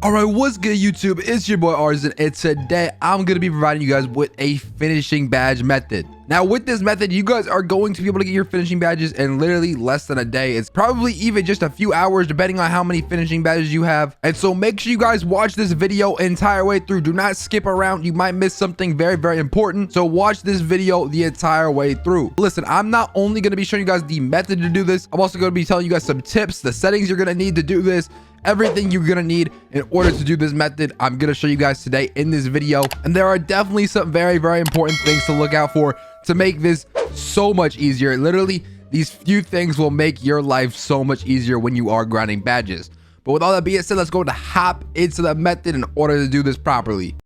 All right, what's good, YouTube? It's your boy Aurzyn, and today I'm going to be providing you guys with a finishing badge method. Now, with this method, you guys are going to be able to get your finishing badges in literally less than a day. It's probably even just a few hours, depending on how many finishing badges you have. And so make sure you guys watch this video entire way through. Do not skip around. You might miss something very, very important. So watch this video the entire way through. Listen, I'm not only going to be showing you guys the method to do this, I'm also going to be telling you guys some tips, the settings you're going to need to do this, everything you're gonna need in order to do this method. I'm gonna show you guys today in this video, and there are definitely some very, very important things to look out for to make this so much easier. Literally, these few things will make your life so much easier when you are grinding badges. But with all that being said, let's go to hop into the method in order to do this properly.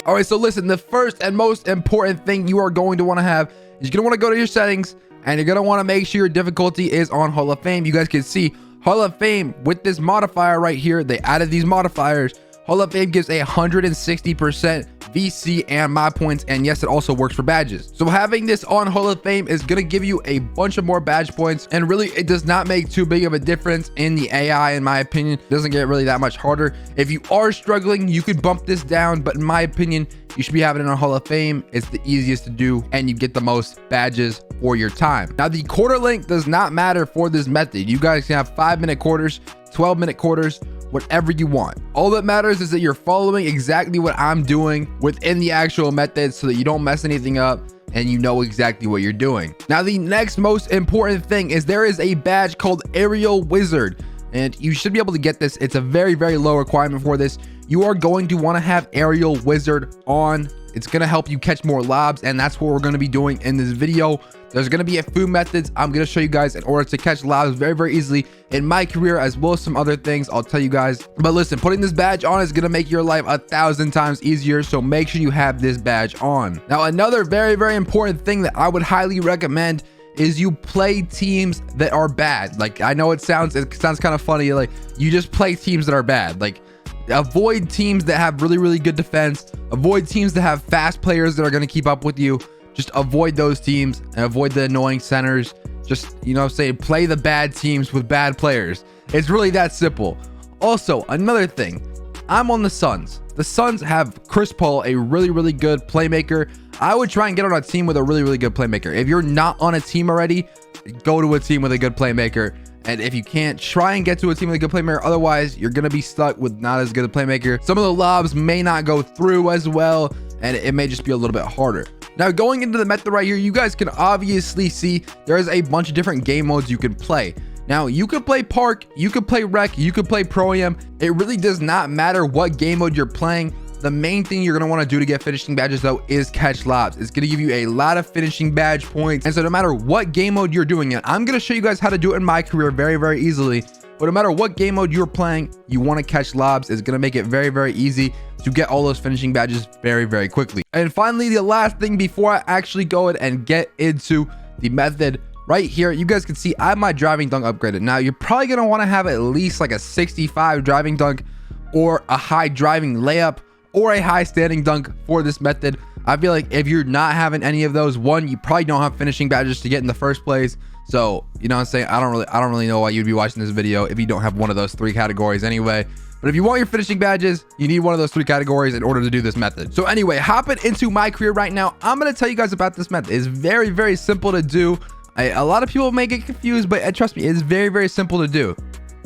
All right, so listen, the first and most important thing you are going to want to have is you're gonna want to go to your settings, and you're gonna want to make sure your difficulty is on Hall of Fame. You guys can see Hall of Fame with this modifier right here. They added these modifiers. Hall of Fame gives a 160% VC and mod points, and yes, it also works for badges. So having this on Hall of Fame is gonna give you a bunch of more badge points, and really it does not make too big of a difference in the AI. In my opinion, it doesn't get really that much harder. If you are struggling, you could bump this down, but in my opinion, you should be having it on Hall of Fame. It's the easiest to do, and you get the most badges for your time. Now, the quarter length does not matter for this method. You guys can have 5-minute quarters, 12-minute quarters, whatever you want. All that matters is that you're following exactly what I'm doing within the actual method so that you don't mess anything up and you know exactly what you're doing. Now, the next most important thing is there is a badge called Aerial Wizard, and you should be able to get this. It's a very, very low requirement for this. You are going to want to have Aerial Wizard on. It's going to help you catch more lobs, and that's what we're going to be doing in this video. There's going to be a few methods I'm going to show you guys in order to catch lobs very, very easily in my career, as well as some other things I'll tell you guys. But listen, putting this badge on is going to make your life 1,000 times easier, so make sure you have this badge on. Now, another very, very important thing that I would highly recommend is you play teams that are bad. Like, I know it sounds kind of funny, like you just play teams that are bad. Like, avoid teams that have really, really good defense. Avoid teams that have fast players that are going to keep up with you. Just avoid those teams and avoid the annoying centers. Just, you know what I'm saying, play the bad teams with bad players. It's really that simple. Also, another thing, I'm on the Suns. The Suns have Chris Paul, a really, really good playmaker. I would try and get on a team with a really, really good playmaker. If you're not on a team already, go to a team with a good playmaker. And if you can't, try and get to a team with a good playmaker. Otherwise, you're going to be stuck with not as good a playmaker. Some of the lobs may not go through as well, and it may just be a little bit harder. Now, going into the method right here, you guys can obviously see there's a bunch of different game modes you can play. Now, you could play Park, you could play Rec, you could play Pro-Am. It really does not matter what game mode you're playing. The main thing you're going to want to do to get finishing badges, though, is catch lobs. It's going to give you a lot of finishing badge points. And so no matter what game mode you're doing it, I'm going to show you guys how to do it in my career very, very easily. But no matter what game mode you're playing, you want to catch lobs. It's going to make it very, very easy to get all those finishing badges very, very quickly. And finally, the last thing before I actually go ahead and get into the method, right here, you guys can see I have my driving dunk upgraded. Now, you're probably going to want to have at least like a 65 driving dunk or a high driving layup or a high standing dunk for this method. I feel like if you're not having any of those, one, you probably don't have finishing badges to get in the first place. So, you know what I'm saying? I don't really know why you'd be watching this video if you don't have one of those 3 categories anyway. But if you want your finishing badges, you need one of those 3 categories in order to do this method. So anyway, hopping into my career right now, I'm going to tell you guys about this method. It's very, very simple to do. A lot of people may get confused, but trust me, it's very, very simple to do.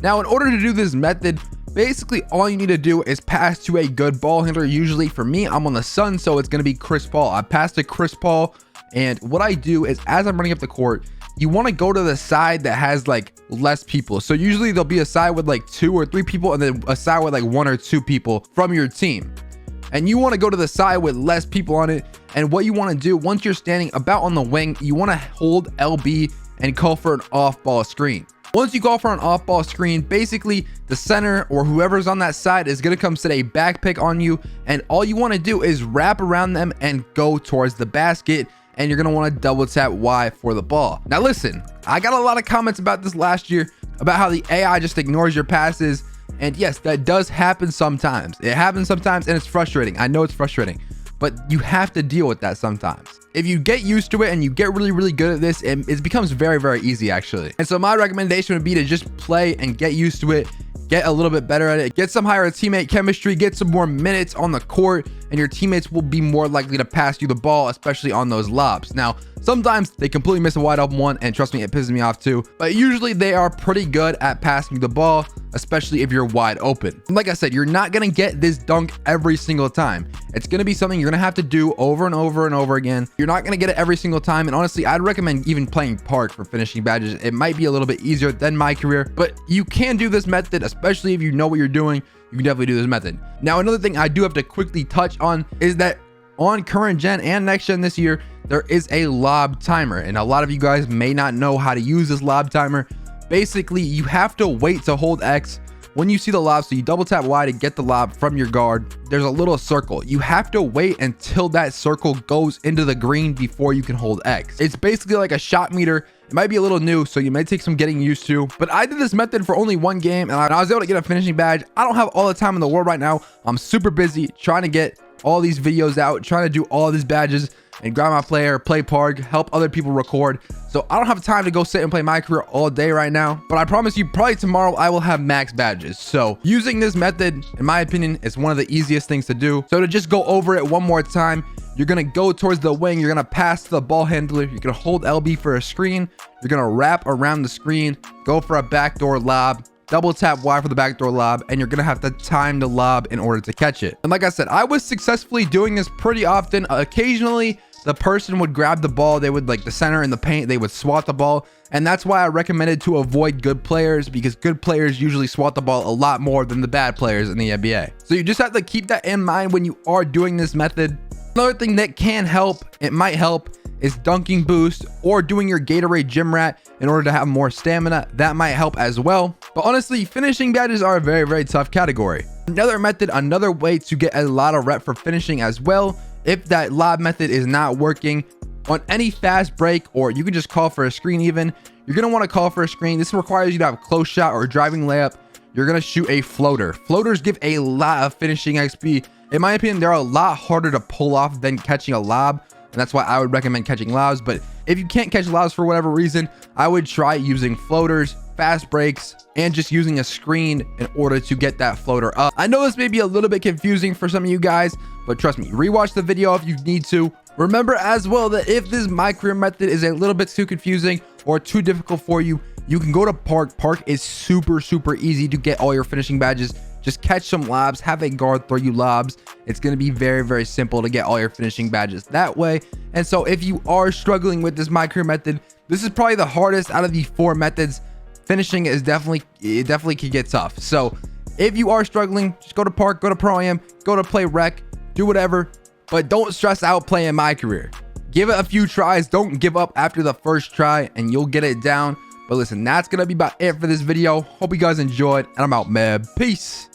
Now, in order to do this method, basically all you need to do is pass to a good ball handler. Usually for me, I'm on the Suns, so it's going to be Chris Paul. I pass to Chris Paul, and what I do is as I'm running up the court, you want to go to the side that has like less people. So usually there'll be a side with like 2 or 3 people, and then a side with like 1 or 2 people from your team. And you want to go to the side with less people on it. And what you want to do once you're standing about on the wing, you want to hold LB and call for an off-ball screen. Once you call for an off-ball screen, basically the center or whoever's on that side is going to come set a back pick on you. And all you want to do is wrap around them and go towards the basket. And you're going to want to double tap Y for the ball. Now listen, I got a lot of comments about this last year about how the AI just ignores your passes. And yes, that does happen sometimes. It happens sometimes and it's frustrating. I know it's frustrating. but you have to deal with that sometimes. If you get used to it and you get really good at this, it becomes very easy actually. And so my recommendation would be to just play and get used to it, get a little bit better at it, get some higher teammate chemistry, get some more minutes on the court, and your teammates will be more likely to pass you the ball, especially on those lobs. Now, sometimes they completely miss a wide open one, and trust me, it pisses me off too, but usually they are pretty good at passing you the ball, especially if you're wide open. And like I said, you're not gonna get this dunk every single time. It's gonna be something you're gonna have to do over and over again. You're not gonna get it every single time, and honestly, I'd recommend even playing park for finishing badges. It might be a little bit easier than my career, but you can do this method, especially if you know what you're doing. You can definitely do this method. Now, another thing I do have to quickly touch on is that on current gen and next gen this year, there is a lob timer, and a lot of you guys may not know how to use this lob timer. Basically, you have to wait to hold X when you see the lob. So you double tap Y to get the lob from your guard. There's a little circle. You have to wait until that circle goes into the green before you can hold X. It's basically like a shot meter. It might be a little new, so you may take some getting used to, but I did this method for only one game and I was able to get a finishing badge. I don't have all the time in the world right now. I'm super busy trying to get all these videos out, trying to do all these badges and grab my player, play park, help other people record. So I don't have time to go sit and play my career all day right now, but I promise you probably tomorrow I will have max badges. So using this method, in my opinion, is one of the easiest things to do. So to just go over it one more time, you're gonna go towards the wing, you're gonna pass to the ball handler, you're gonna hold LB for a screen, you're gonna wrap around the screen, go for a backdoor lob, double tap Y for the backdoor lob, and you're gonna have to time the lob in order to catch it. And like I said, I was successfully doing this pretty often. Occasionally the person would grab the ball, they would, like the center in the paint, they would swat the ball, and that's why I recommended to avoid good players, because good players usually swat the ball a lot more than the bad players in the NBA. So you just have to keep that in mind when you are doing this method. Another thing that can help, it might help, is dunking boost or doing your Gatorade gym rat in order to have more stamina. That might help as well. But honestly, finishing badges are a very tough category. Another method, another way to get a lot of rep for finishing as well, if that lob method is not working on any fast break, or you can just call for a screen even, you're gonna want to call for a screen. This requires you to have a close shot or driving layup. You're gonna shoot a floater. Floaters give a lot of finishing XP. In my opinion, they're a lot harder to pull off than catching a lob, and that's why I would recommend catching lobs. But if you can't catch lobs for whatever reason, I would try using floaters, fast breaks, and just using a screen in order to get that floater up. I know this may be a little bit confusing for some of you guys, but trust me, rewatch the video if you need to. Remember as well that if this my career method is a little bit too confusing or too difficult for you, you can go to park. Park is super easy to get all your finishing badges. Just catch some lobs, have a guard throw you lobs. It's going to be very simple to get all your finishing badges that way. And so if you are struggling with this my career method, this is probably the hardest out of the 4 methods. Finishing is definitely can get tough. So if you are struggling, just go to park, go to pro am, go to play rec, do whatever, but don't stress out playing my career. Give it a few tries. Don't give up after the first try and you'll get it down. But listen, that's gonna be about it for this video. Hope you guys enjoyed, and I'm out, man. Peace.